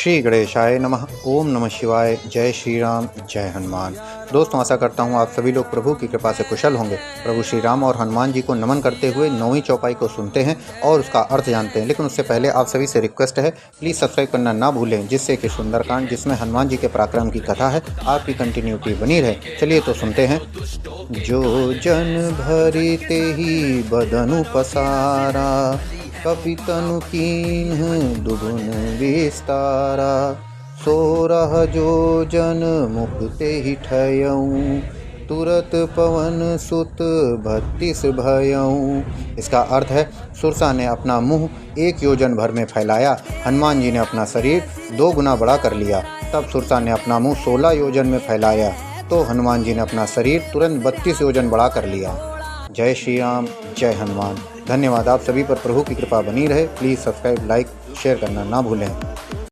श्री गणेशाय नमः। ओम नमः शिवाय। जय श्री राम, जय हनुमान। दोस्तों, आशा करता हूँ आप सभी लोग प्रभु की कृपा से कुशल होंगे। प्रभु श्री राम और हनुमान जी को नमन करते हुए 9वीं चौपाई को सुनते हैं और उसका अर्थ जानते हैं। लेकिन उससे पहले आप सभी से रिक्वेस्ट है, प्लीज़ सब्सक्राइब करना ना भूलें, जिससे कि सुंदरकांड, जिसमें हनुमान जी के पराक्रम की कथा है, आपकी कंटिन्यूटी बनी रहे। चलिए तो सुनते हैं। जो जन भरी ते ही बदनु पसारा, कपितनु कीन्ह दुगुन विस्तारा। 16 जो जन मुक्ते ही ठयऊँ, तुरत पवन सुत 32 भयऊँ। इसका अर्थ है, सुरसा ने अपना मुंह 1 योजन भर में फैलाया, हनुमान जी ने अपना शरीर 2 गुना बड़ा कर लिया। तब सुरसा ने अपना मुंह 16 योजन में फैलाया, तो हनुमान जी ने अपना शरीर तुरंत 32 योजन बड़ा कर लिया। जय श्री राम, जय हनुमान। धन्यवाद। आप सभी पर प्रभु की कृपा बनी रहे। प्लीज़ सब्सक्राइब, लाइक, शेयर करना ना भूलें।